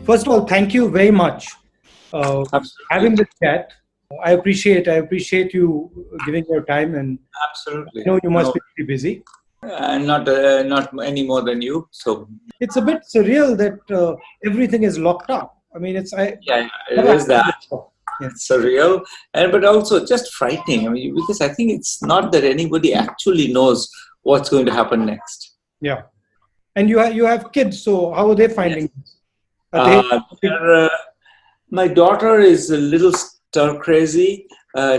First of all, thank you very much Absolutely. having the chat. I appreciate you giving your time, and Absolutely. I know you must No, be pretty busy. not any more than you. So It's a bit surreal that everything is locked up. I mean, yeah, it never is happened that. before. Yeah. It's surreal, and but also just frightening. I mean, because I think it's not that anybody actually knows what's going to happen next. Yeah. And you have kids, so how are they Yes. finding this? Are they? My daughter is a little stir crazy.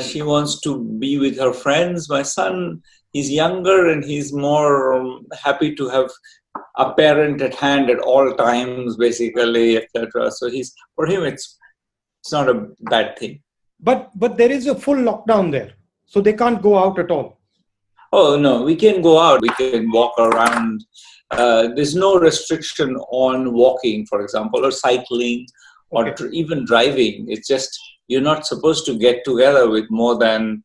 She wants to be with her friends. My son, he's younger and he's more happy to have a parent at hand at all times, basically, etc. So for him, it's not a bad thing. But there is a full lockdown there, so they can't go out at all. Oh no, we can go out. We can walk around. There's no restriction on walking, for example, or cycling, or Okay. even driving. It's just you're not supposed to get together with more than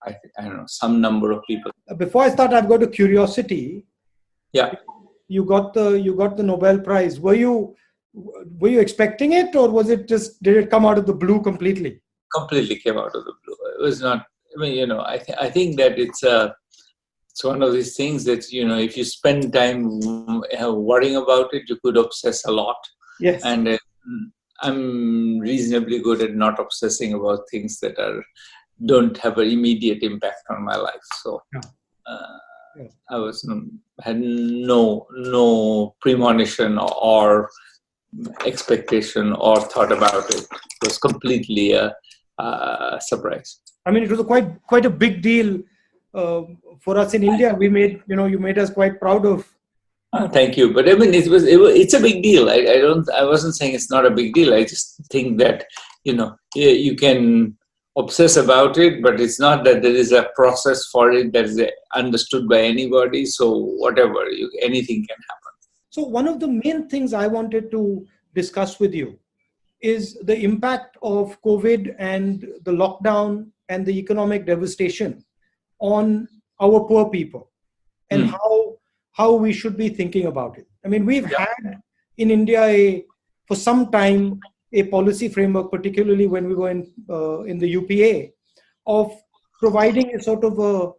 I don't know, some number of people. Before I start, I've got a curiosity. Yeah, You got the Nobel Prize. Were you expecting it, or did it come out of the blue completely? completely came out of the blue. It was not. I mean, I think that it's one of these things that if you spend time worrying about it, you could obsess a lot. Yes. And I'm reasonably good at not obsessing about things that don't have an immediate impact on my life. So Yeah. I had no premonition or expectation or thought about it. It was completely a surprise. I mean, it was quite a big deal for us in India. You made us quite proud of. Thank you, but I mean, it's a big deal. I wasn't saying it's not a big deal. I just think that you can obsess about it, but it's not that there is a process for it that is understood by anybody. So whatever, anything can happen. So one of the main things I wanted to discuss with you is the impact of COVID and the lockdown and the economic devastation on our poor people, and how we should be thinking about it. I mean, we've had in India for some time a policy framework, particularly when we were in the UPA, of providing a sort of a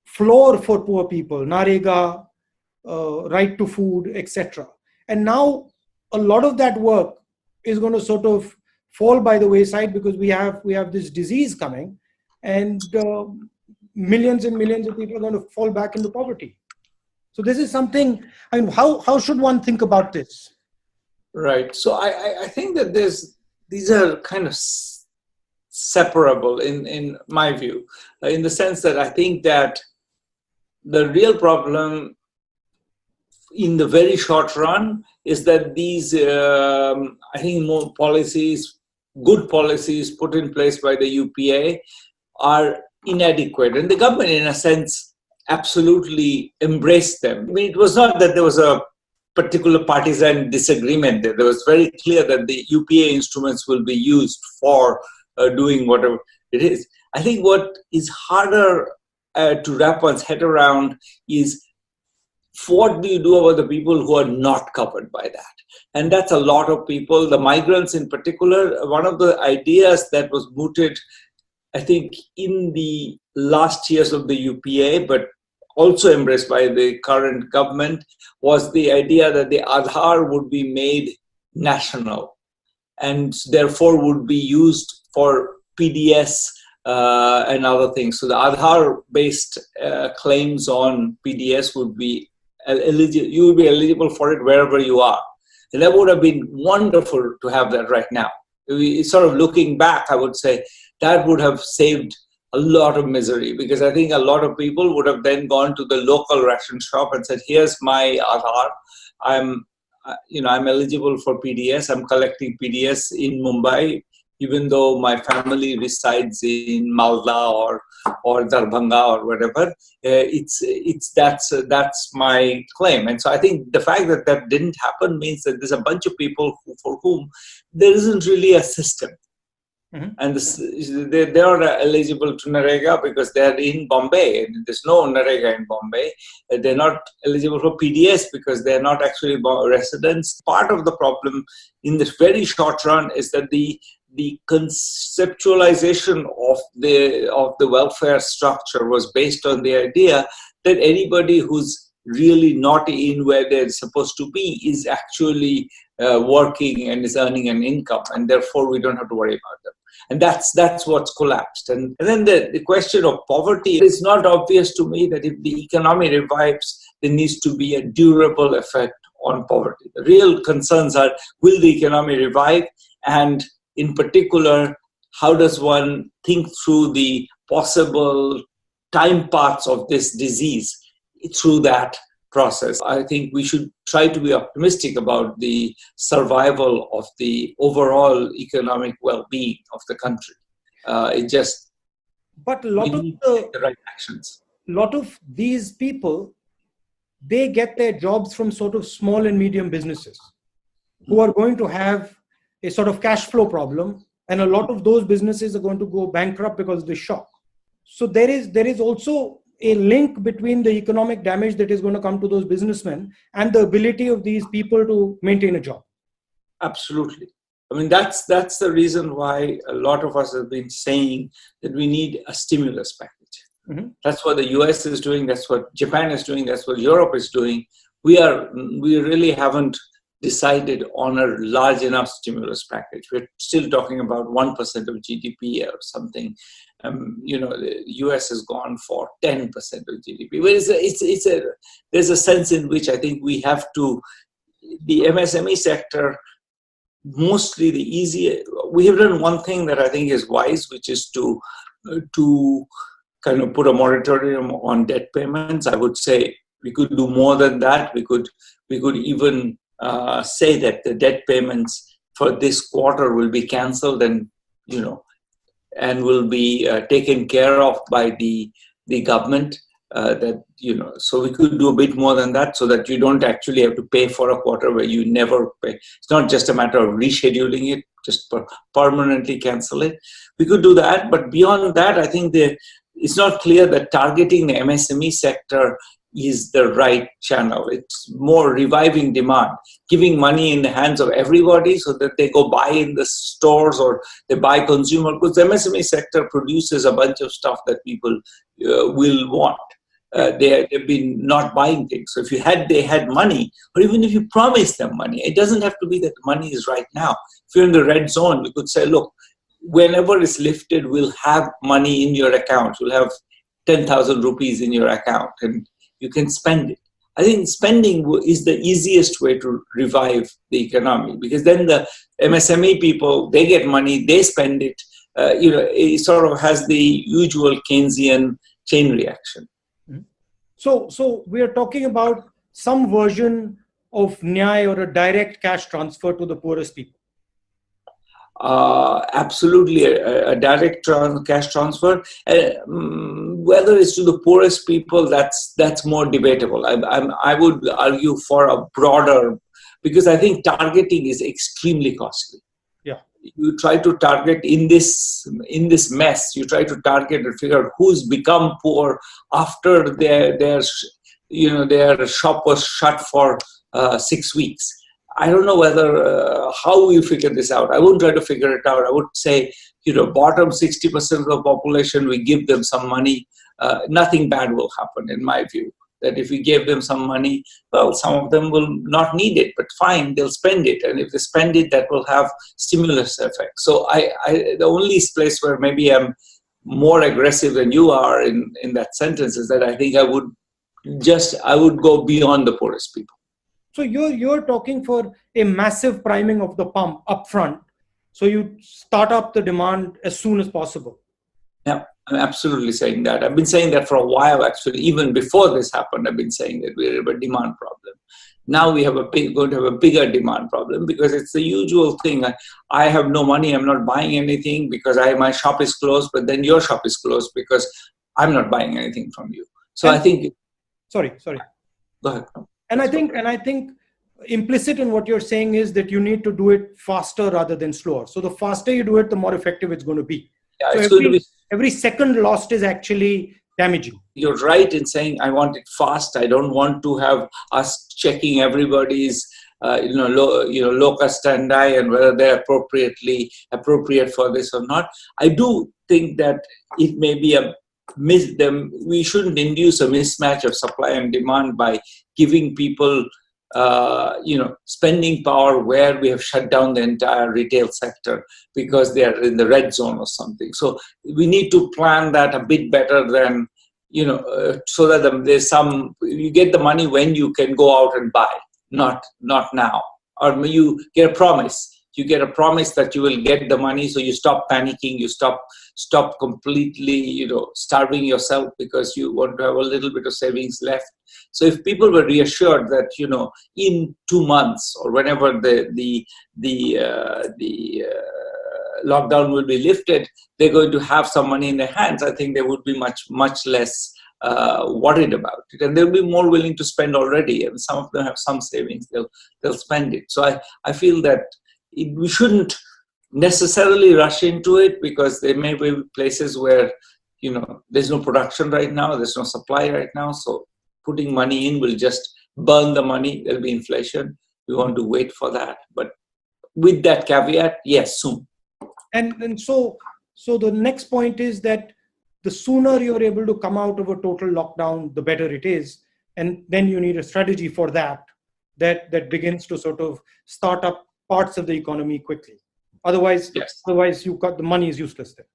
floor for poor people, Narega, right to food, etc. And now a lot of that work is going to sort of fall by the wayside because we have this disease coming, and millions and millions of people are going to fall back into poverty. So this is something. I mean, how should one think about this? Right. So I think that these are kind of separable in my view, in the sense that I think that the real problem in the very short run is that these, I think, more policies, good policies put in place by the UPA are inadequate. And the government, in a sense, absolutely embraced them. I mean, it was not that there was a particular partisan disagreement there. There was very clear that the UPA instruments will be used for doing whatever it is. I think what is harder to wrap one's head around is what do you do about the people who are not covered by that? And that's a lot of people, the migrants in particular. One of the ideas that was mooted, I think, in the last years of the UPA, but also embraced by the current government, was the idea that the Aadhaar would be made national and therefore would be used for PDS and other things. So the Aadhaar-based claims on PDS would be eligible. You would be eligible for it wherever you are. And that would have been wonderful to have that right now. Sort of looking back, I would say that would have saved a lot of misery, because I think a lot of people would have then gone to the local ration shop and said, here's my Aadhaar. I'm eligible for PDS. I'm collecting PDS in Mumbai, even though my family resides in Malda or Darbhanga or whatever. That's my claim. And so I think the fact that that didn't happen means that there's a bunch of people for whom there isn't really a system. Mhm. And they are eligible to Narega because they're in Bombay. And there's no Narega in Bombay. They're not eligible for PDS because they're not actually residents. Part of the problem in the very short run is that the conceptualization of the welfare structure was based on the idea that anybody who's really not in where they're supposed to be is actually working and is earning an income, and therefore we don't have to worry about them. And that's what's collapsed. And then the question of poverty, it's not obvious to me that if the economy revives, there needs to be a durable effect on poverty. The real concerns are, will the economy revive? And in particular, how does one think through the possible time paths of this disease through that process? I think we should try to be optimistic about the survival of the overall economic well-being of the country. But we need to take the right actions. Lot of these people, they get their jobs from sort of small and medium businesses who are going to have a sort of cash flow problem, and a lot of those businesses are going to go bankrupt because of the shock. So there is also a link between the economic damage that is going to come to those businessmen and the ability of these people to maintain a job. Absolutely. I mean, that's the reason why a lot of us have been saying that we need a stimulus package. Mm-hmm. That's what the US is doing. That's what Japan is doing. That's what Europe is doing. We really haven't decided on a large enough stimulus package. We're still talking about 1% of GDP or something. The US has gone for 10% of GDP. But there's a sense in which I think we have to, the MSME sector, mostly the easier. We have done one thing that I think is wise, which is to kind of put a moratorium on debt payments. I would say we could do more than that. We could even say that the debt payments for this quarter will be cancelled and will be taken care of by the government. So we could do a bit more than that, so that you don't actually have to pay for a quarter where you never pay. It's not just a matter of rescheduling it, just permanently cancel it. We could do that, but beyond that, I think it's not clear that targeting the MSME sector is the right channel. It's more reviving demand, giving money in the hands of everybody so that they go buy in the stores or they buy consumer goods. The MSME sector produces a bunch of stuff that people will want. They've been not buying things. So if they had money, or even if you promise them money, it doesn't have to be that money is right now. If you're in the red zone, we could say, look, whenever it's lifted, we'll have money in your account. You'll have 10,000 rupees in your account and you can spend it. I think spending is the easiest way to revive the economy, because then the MSME people, they get money, they spend it. It sort of has the usual Keynesian chain reaction. So we are talking about some version of Nyay, or a direct cash transfer to the poorest people. Absolutely, a direct cash transfer. Whether it's to the poorest people, that's more debatable. I would argue for a broader, because I think targeting is extremely costly. Yeah, you try to target in this mess. You try to target and figure out who's become poor after their shop was shut for 6 weeks. I don't know how we figure this out. I wouldn't try to figure it out. I would say, bottom 60% of the population, we give them some money. Nothing bad will happen, in my view. That if we gave them some money, well, some of them will not need it, but fine, they'll spend it. And if they spend it, that will have stimulus effect. So the only place where maybe I'm more aggressive than you are in that sentence is that I think I would go beyond the poorest people. So you're talking for a massive priming of the pump up front. So you start up the demand as soon as possible. Yeah, I'm absolutely saying that. I've been saying that for a while, actually. Even before this happened, I've been saying that we have a demand problem. Now we have going to have a bigger demand problem, because it's the usual thing. I have no money. I'm not buying anything because my shop is closed, but then your shop is closed because I'm not buying anything from you. So I think... Sorry. Go ahead. And I think implicit in what you're saying is that you need to do it faster rather than slower. So the faster you do it, the more effective it's going to be. Yeah, so it's going to be. Every second lost is actually damaging. You're right in saying I want it fast. I don't want to have us checking everybody's locus standi and whether they're appropriate for this or not. I do think that it may be we shouldn't induce a mismatch of supply and demand by giving people spending power where we have shut down the entire retail sector because they are in the red zone or something. So we need to plan that a bit better than, so that there's you get the money when you can go out and buy, not now. Or you get a promise. You get a promise that you will get the money, so you stop panicking, you stop completely, starving yourself because you want to have a little bit of savings left. So if people were reassured that, in 2 months or whenever the lockdown will be lifted, they're going to have some money in their hands, I think they would be much less worried about it, and they'll be more willing to spend already. And some of them have some savings; they'll spend it. So I feel that we shouldn't necessarily rush into it because there may be places where there's no production right now, there's no supply right now. So putting money in will just burn the money. There'll be inflation. We want to wait for that. But with that caveat, yes, soon. And so the next point is that the sooner you're able to come out of a total lockdown, the better it is. And then you need a strategy for that begins to sort of start up parts of the economy quickly. Otherwise, yes. You've got the money is useless there.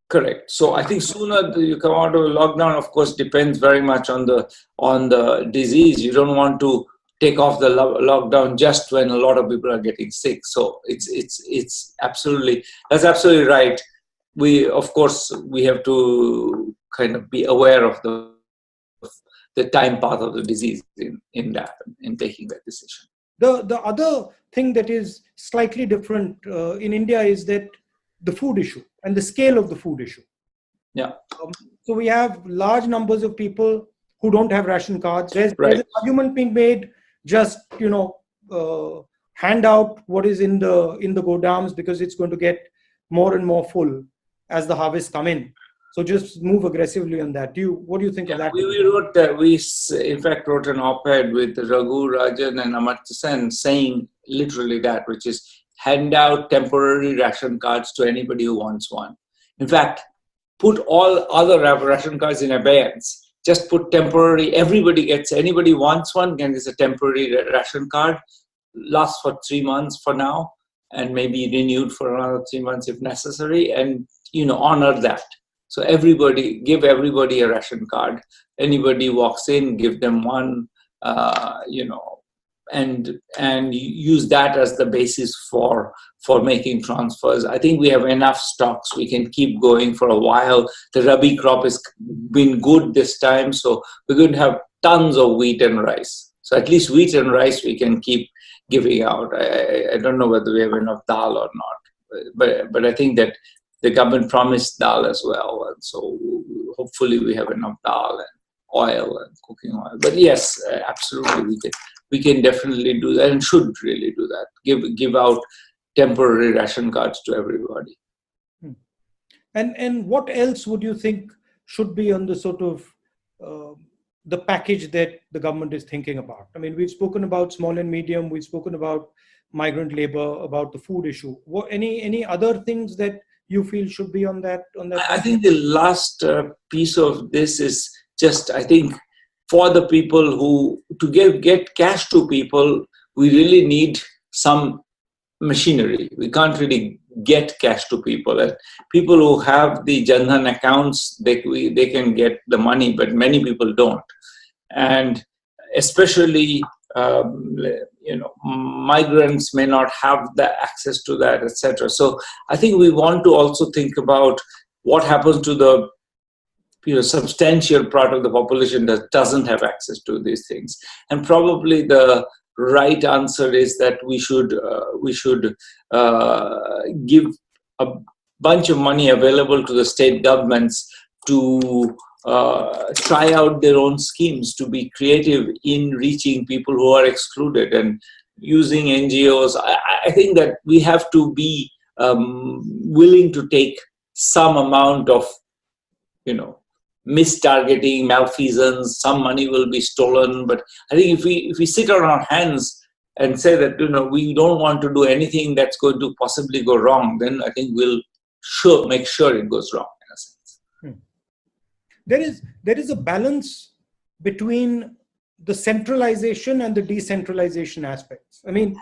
Correct. So I think sooner you come out of a lockdown, of course, depends very much on the disease. You don't want to take off the lockdown just when a lot of people are getting sick. So it's absolutely, that's absolutely right. We have to kind of be aware of the time path of the disease in taking that decision. The other thing that is slightly different in India is that the food issue and the scale of the food issue. Yeah. So we have large numbers of people who don't have ration cards. There's an argument being made, just hand out what is in the godams because it's going to get more and more full as the harvests come in. So just move aggressively on that. What do you think of that? We in fact wrote an op-ed with Raghu, Rajan and Amartya Sen saying literally that, which is hand out temporary ration cards to anybody who wants one. In fact, put all other ration cards in abeyance. Just put temporary, anybody wants one, and it's a temporary ration card, lasts for 3 months for now, and maybe renewed for another 3 months if necessary, and honor that. So give everybody a ration card. Anybody walks in, give them one, and use that as the basis for making transfers. I think we have enough stocks. We can keep going for a while. The Rabi crop has been good this time, so we're going to have tons of wheat and rice. So at least wheat and rice we can keep giving out. I don't know whether we have enough dal or not, but I think that the government promised dal as well, and so hopefully we have enough dal and oil and cooking oil. But yes, absolutely, we can definitely do that and should really do that. Give out temporary ration cards to everybody. And what else would you think should be on the sort of the package that the government is thinking about? I mean, we've spoken about small and medium. We've spoken about migrant labor, about the food issue. Any other things that you feel should be on that? I think the last piece of this is just, I think, for the people who, to get cash to people, we really need some machinery. We can't really get cash to people. And people who have the Jan Dhan accounts, they can get the money, but many people don't. And especially, migrants may not have the access to that, etc. So I think we want to also think about what happens to the substantial part of the population that doesn't have access to these things. And probably the right answer is that we should give a bunch of money available to the state governments to try out their own schemes, to be creative in reaching people who are excluded and using NGOs. I think that we have to be willing to take some amount of, mistargeting, malfeasance. Some money will be stolen, but I think if we sit on our hands and say that we don't want to do anything that's going to possibly go wrong, then I think we'll make sure it goes wrong in a sense. There is a balance between the centralization and the decentralization aspects. I mean,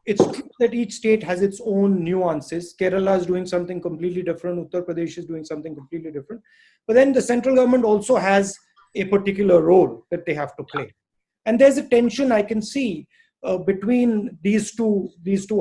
it's true that each state has its own nuances. Kerala is doing something completely different. Uttar Pradesh is doing something completely different. But then the central government also has a particular role that they have to play. And there's a tension I can see between these two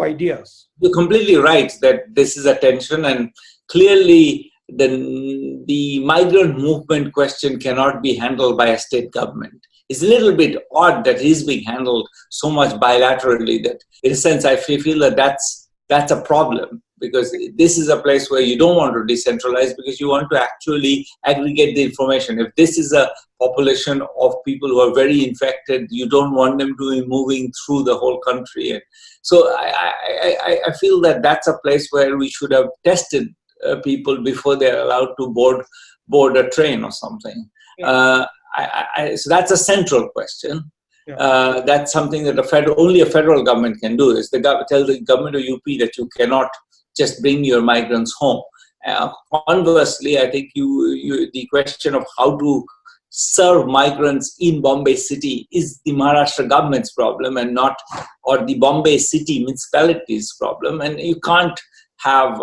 ideas. You're completely right that this is a tension, and clearly the migrant movement question cannot be handled by a state government. It's a little bit odd that it is being handled so much bilaterally that, in a sense, I feel that that's a problem, because this is a place where you don't want to decentralize, because you want to actually aggregate the information. If this is a population of people who are very infected, you don't want them to be moving through the whole country. And so I feel that that's a place where we should have tested people before they're allowed to board a train or something. Yeah. So that's a central question. Yeah. That's something that only a federal government can do, is tell the government of UP that you cannot just bring your migrants home. Conversely, I think the question of how to serve migrants in Bombay city is the Maharashtra government's problem, and not, or the Bombay city municipality's problem. And you can't have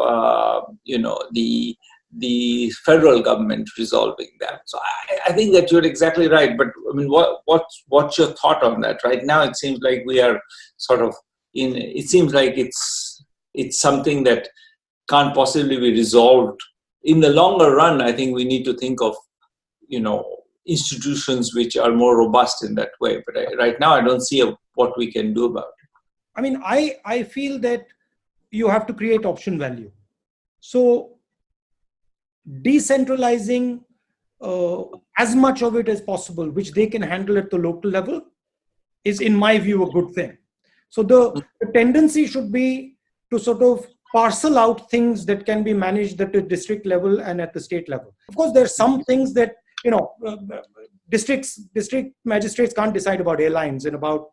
the federal government resolving that. So I think that you're exactly right. But I mean, what's your thought on that? Right now, it seems like we are sort of it seems like it's something that can't possibly be resolved. In the longer run, I think we need to think of, institutions which are more robust in that way. But right now, I don't see what we can do about it. I mean, I feel that you have to create option value. So decentralizing as much of it as possible, which they can handle at the local level, is, in my view, a good thing. So the tendency should be to sort of parcel out things that can be managed at the district level and at the state level. Of course, there are some things that, district magistrates can't decide about airlines and about,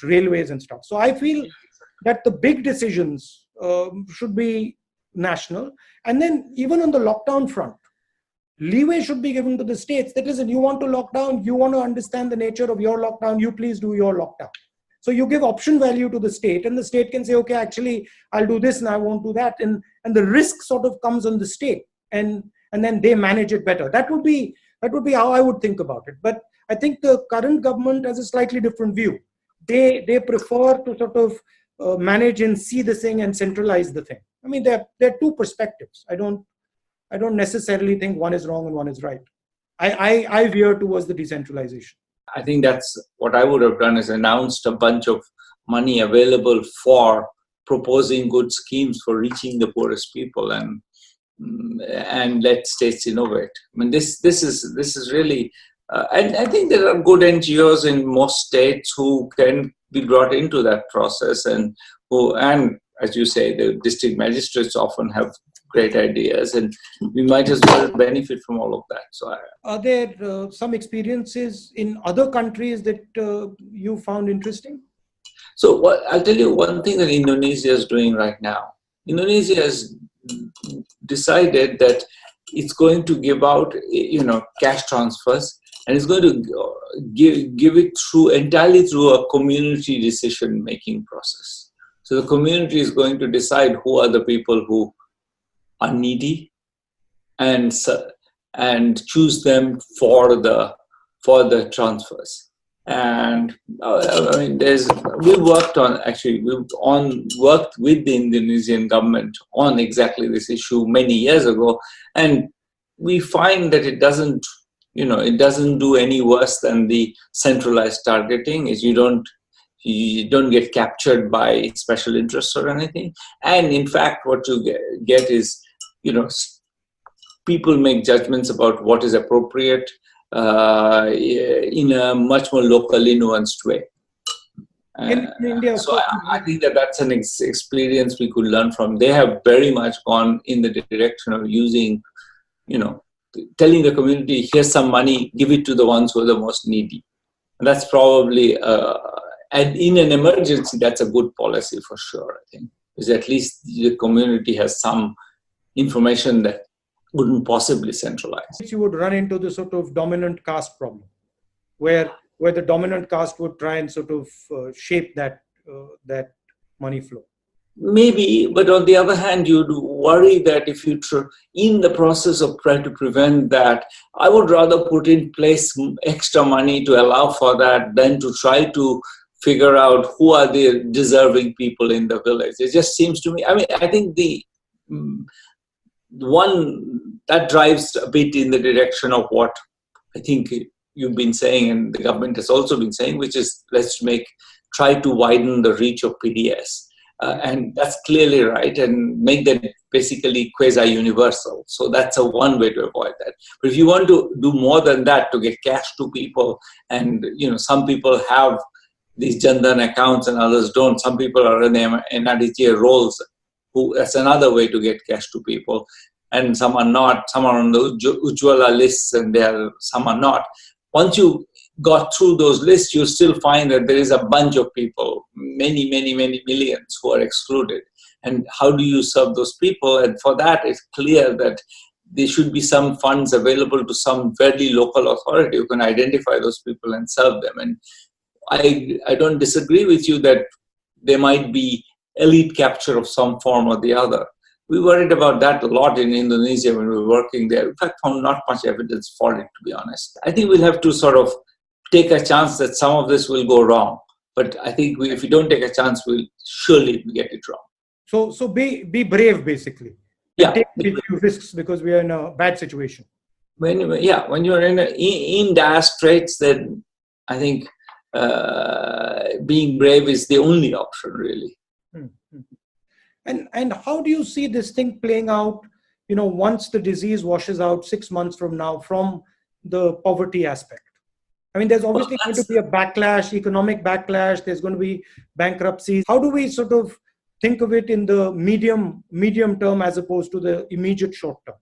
railways and stuff. So I feel that the big decisions should be national. And then even on the lockdown front, leeway should be given to the states. That is, if you want to lock down, you want to understand the nature of your lockdown, you please do your lockdown. So you give option value to the state, and the state can say, okay, actually, I'll do this and I won't do that. And the risk sort of comes on the state, and then they manage it better. That would be how I would think about it. But I think the current government has a slightly different view. They prefer to sort of manage and see the thing and centralize the thing. I mean, there are two perspectives. I don't necessarily think one is wrong and one is right. I veer towards the decentralization. I think that's what I would have done, is announced a bunch of money available for proposing good schemes for reaching the poorest people, and let states innovate. I mean, this is really, and I think there are good NGOs in most states who can be brought into that process, and as you say, the district magistrates often have great ideas, and we might as well benefit from all of that. So, are there some experiences in other countries that you found interesting? So, I'll tell you one thing that Indonesia is doing right now. Indonesia has decided that it's going to give out, cash transfers, and it's going to give it entirely through a community decision-making process. So the community is going to decide who are the people who are needy, and choose them for the transfers. And I mean, we worked with the Indonesian government on exactly this issue many years ago, and we find that it doesn't do any worse than the centralized targeting. Is you don't get captured by special interests or anything. And in fact, what you get is, people make judgments about what is appropriate in a much more locally nuanced way. In India, of So course, I think that that's an experience we could learn from. They have very much gone in the direction of using, telling the community, here's some money, give it to the ones who are the most needy. And that's probably, and in an emergency, that's a good policy for sure, I think. Because at least the community has some information that wouldn't possibly centralize. you would run into the sort of dominant caste problem, where the dominant caste would try and sort of shape that money flow. Maybe, but on the other hand, you'd worry that if you in the process of trying to prevent that, I would rather put in place extra money to allow for that than to try to figure out who are the deserving people in the village. It just seems to me, I mean, I think the one that drives a bit in the direction of what I think you've been saying and the government has also been saying, which is try to widen the reach of PDS. And that's clearly right, and make them basically quasi-universal. So that's one way to avoid that. But if you want to do more than that, to get cash to people, and some people have these Jan Dhan accounts and others don't. Some people are in NRDGA roles, that's another way to get cash to people. And some are not. Some are on the Ujjwala lists, and some are not. Once you got through those lists, you still find that there is a bunch of people, many, many, many millions who are excluded. And how do you serve those people? And for that, it's clear that there should be some funds available to some very local authority who can identify those people and serve them. And I don't disagree with you that there might be elite capture of some form or the other. We worried about that a lot in Indonesia when we were working there. In fact, found not much evidence for it, to be honest. I think we'll have to sort of take a chance that some of this will go wrong. But I think if we don't take a chance, we'll surely get it wrong. So be brave, basically. Yeah. Take risks because we are in a bad situation. When you're in dire straits, then I think being brave is the only option, really. Mm-hmm. And how do you see this thing playing out, once the disease washes out 6 months from now, from the poverty aspect? I mean, there's obviously going to be a backlash, economic backlash. There's going to be bankruptcies. How do we sort of think of it in the medium term as opposed to the immediate short term?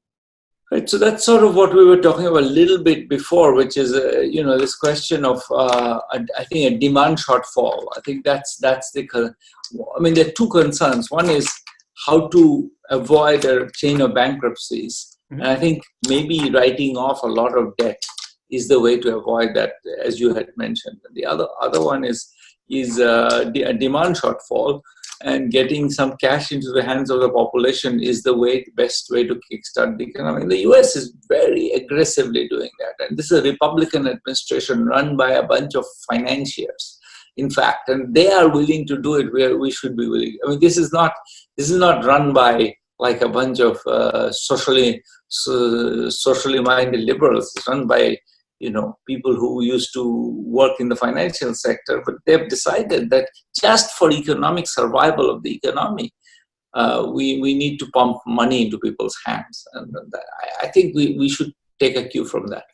Right. So that's sort of what we were talking about a little bit before, which is, this question of, I think, a demand shortfall. I think that's there are two concerns. One is how to avoid a chain of bankruptcies. Mm-hmm. And I think maybe writing off a lot of debt is the way to avoid that, as you had mentioned. The other one is a demand shortfall, and getting some cash into the hands of the population is the best way to kickstart the economy. And the US is very aggressively doing that. And this is a Republican administration run by a bunch of financiers, in fact, and they are willing to do it where we should be willing. I mean, this is not run by like a bunch of socially minded liberals. It's run by people who used to work in the financial sector, but they've decided that just for economic survival of the economy, we need to pump money into people's hands. And I think we should take a cue from that.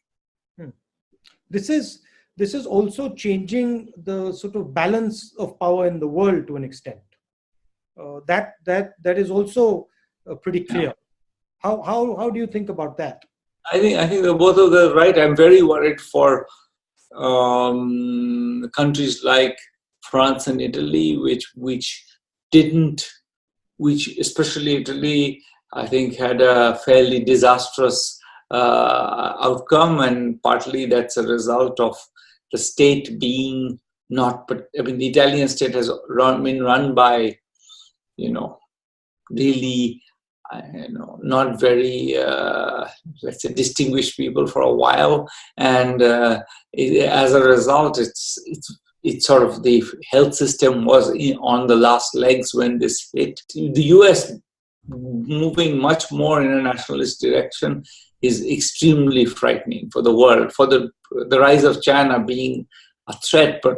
This is also changing the sort of balance of power in the world to an extent. That is also pretty clear. Yeah. How do you think about that? I think that both of them are right. I'm very worried for countries like France and Italy, which especially Italy, I think, had a fairly disastrous outcome, and partly that's a result of the state being the Italian state has been run by, really, not very, let's say, distinguished people for a while, and as a result, it's sort of the health system was on the last legs when this hit. The US moving much more in a nationalist direction is extremely frightening for the world, for the rise of China being a threat, but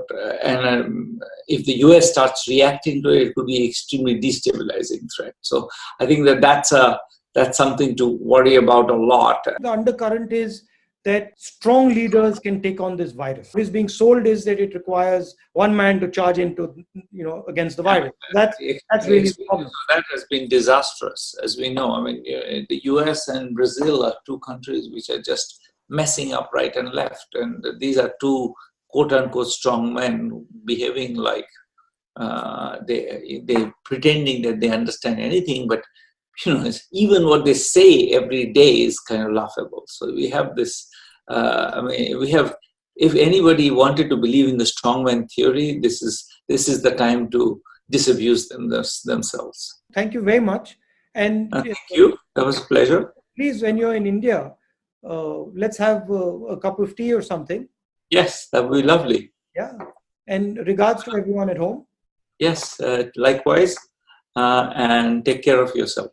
if the US starts reacting to it, it could be an extremely destabilizing threat. So I think that's a that's something to worry about a lot. The undercurrent is that strong leaders can take on this virus. What is being sold is that it requires one man to charge into, against the virus. That's really the problem. So that has been disastrous, as we know. I mean, the US and Brazil are two countries which are just messing up right and left. And these are two quote unquote strong men behaving like they pretending that they understand anything, but even what they say every day is kind of laughable. So we have this. If anybody wanted to believe in the strongman theory, this is the time to disabuse themselves. Thank you very much. And thank you. That was a pleasure. Please, when you're in India, let's have a cup of tea or something. Yes, that would be lovely. Yeah. And regards to everyone at home. Yes, likewise. And take care of yourself.